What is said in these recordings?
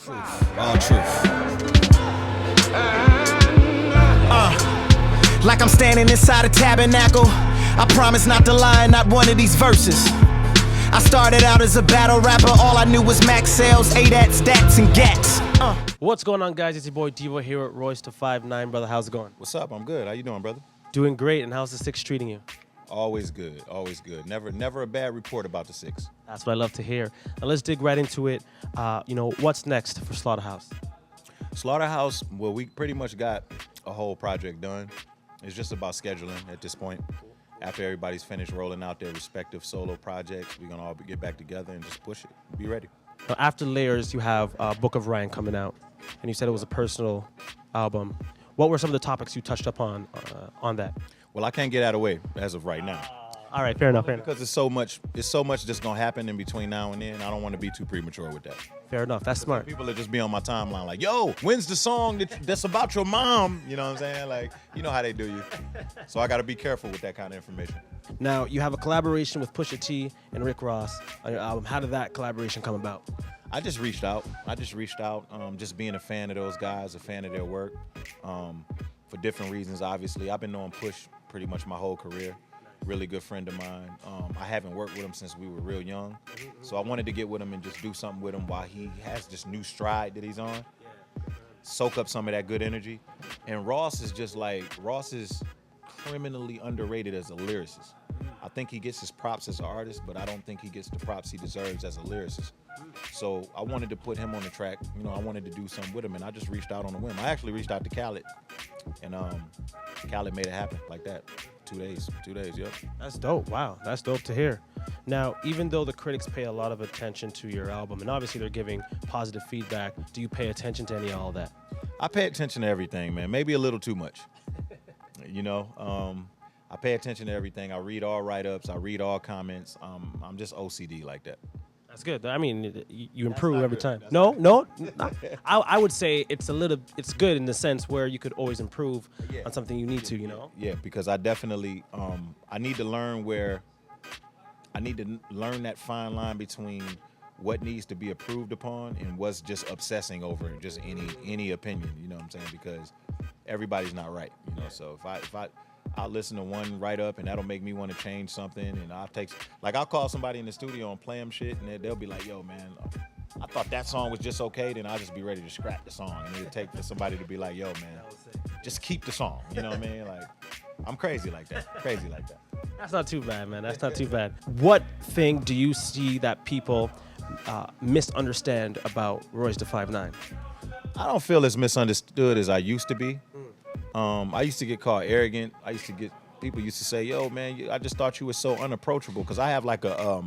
All truth. Like I'm standing inside a tabernacle. I promise not to lie in not one of these verses. I started out as a battle rapper. All I knew was max sales, ADATs, DATs, and GATs. What's going on, guys? It's your boy Devo here at Royce to 5'9". Brother, how's it going? What's up? I'm good. How you doing, brother? Doing great. And how's the 6 treating you? Always good. Always good. Never a bad report about the 6. That's what I love to hear. Now let's dig right into it. What's next for Slaughterhouse? Slaughterhouse, well, we pretty much got a whole project done. It's just about scheduling at this point. After everybody's finished rolling out their respective solo projects, we're going to all get back together and just push it. Be ready. Now, after Layers, you have Book of Ryan coming out, and you said it was a personal album. What were some of the topics you touched upon on that? Well, I can't get out of the way as of right now. All right, fair enough. Because there's so much that's going to happen in between now and then. I don't want to be too premature with that. Fair enough. That's smart. People will just be on my timeline like, yo, when's the song that's about your mom? You know what I'm saying? Like, you know how they do you. So I got to be careful with that kind of information. Now, you have a collaboration with Pusha T and Rick Ross on your album. How did that collaboration come about? I just reached out. Just being a fan of those guys, a fan of their work, for different reasons, obviously. I've been knowing Push pretty much my whole career. Really good friend of mine. I haven't worked with him since we were real young. So I wanted to get with him and just do something with him while he has this new stride that he's on. Soak up some of that good energy. And Ross is criminally underrated as a lyricist. I think he gets his props as an artist, but I don't think he gets the props he deserves as a lyricist. So I wanted to put him on the track. You know, I wanted to do something with him, and I just reached out on a whim. I actually reached out to Khaled, and Khaled made it happen like that. 2 days, yep. That's dope. Wow, that's dope to hear. Now, even though the critics pay a lot of attention to your album, and obviously they're giving positive feedback, do you pay attention to any of all that? I pay attention to everything, man. Maybe a little too much. You know, I pay attention to everything. I read all write-ups. I read all comments. I'm just OCD like that. That's good. I mean, you improve every time. No. I would say it's good in the sense where you could always improve on something you need to, you know? Yeah, because I definitely, I need to learn that fine line between what needs to be approved upon and what's just obsessing over just any opinion, you know what I'm saying? Because everybody's not right, you know? So if I'll listen to one write-up and that'll make me want to change something, and I'll call somebody in the studio and play them shit, and they'll be like, yo, man, I thought that song was just okay, then I'll just be ready to scrap the song. And it'll take for somebody to be like, yo, man, just keep the song, you know what I mean? Like, I'm crazy like that. That's not too bad, man. That's not too bad. What thing do you see that people misunderstand about Royce da 5'9"? I don't feel as misunderstood as I used to be. I used to get called arrogant. People used to say, yo, man, I just thought you were so unapproachable, because I have like a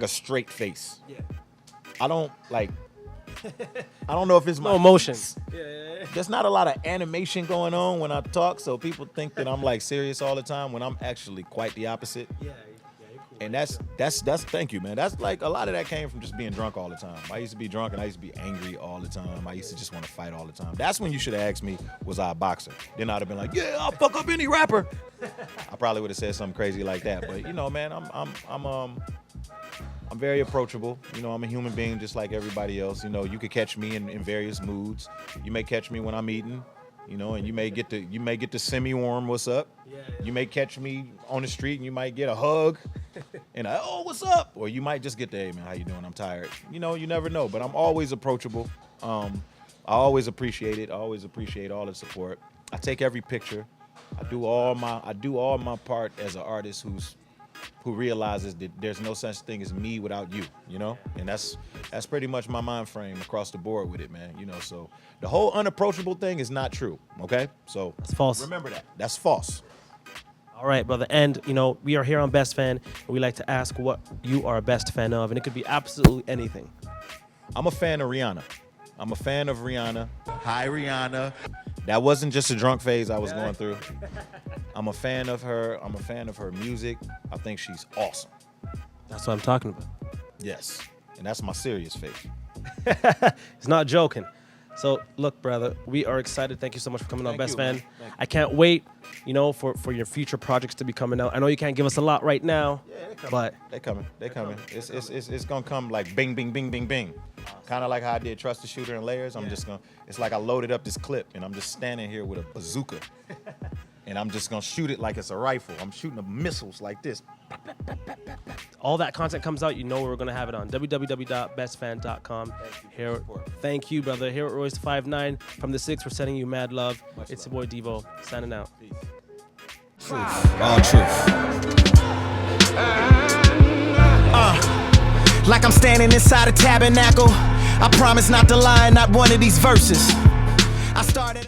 straight face. Yeah. I don't know if it's no emotions. There's not a lot of animation going on when I talk, so people think that I'm like serious all the time when I'm actually quite the opposite. Yeah. And that's thank you, man. That's like a lot of that came from just being drunk all the time. I used to be drunk and I used to be angry all the time. I used to just want to fight all the time. That's when you should have asked me, was I a boxer? Then I'd have been like, yeah, I'll fuck up any rapper. I probably would have said something crazy like that. But you know, man, I'm very approachable. You know, I'm a human being just like everybody else. You know, you could catch me in various moods. You may catch me when I'm eating. You know, and you may get the semi-warm what's up. Yeah. You may catch me on the street and you might get a hug and what's up? Or you might just get the, hey man, how you doing? I'm tired. You know, you never know. But I'm always approachable. I always appreciate it. I always appreciate all the support. I take every picture. I do all my part as an artist who realizes that there's no such thing as me without you, you know? And that's pretty much my mind frame across the board with it, man. You know, so the whole unapproachable thing is not true, okay? So that's false. Remember that. That's false. All right, brother. And, you know, we are here on Best Fan, and we like to ask what you are a best fan of, and it could be absolutely anything. I'm a fan of Rihanna. Hi, Rihanna. That wasn't just a drunk phase I was going through. I'm a fan of her. I'm a fan of her music. I think she's awesome. That's what I'm talking about. Yes. And that's my serious face. It's not joking. So, look, brother, we are excited. Thank you so much for coming on, Thank Best you, Fan. man. Thank you. I can't wait, for your future projects to be coming out. I know you can't give us a lot right now, but They coming. It's gonna come like bing, bing, bing, bing, bing. Kind of like how I did Trust the Shooter and Layers. It's like I loaded up this clip and I'm just standing here with a bazooka. And I'm just gonna shoot it like it's a rifle. I'm shooting the missiles like this. all that content comes out, we're going to have it on www.bestfan.com. Thank you, brother. Here at Royce 59 from the 6, we're sending you mad love. It's your boy Devo, signing out. Truth, all truth. Like I'm standing inside a tabernacle. I promise not to lie in not one of these verses. I started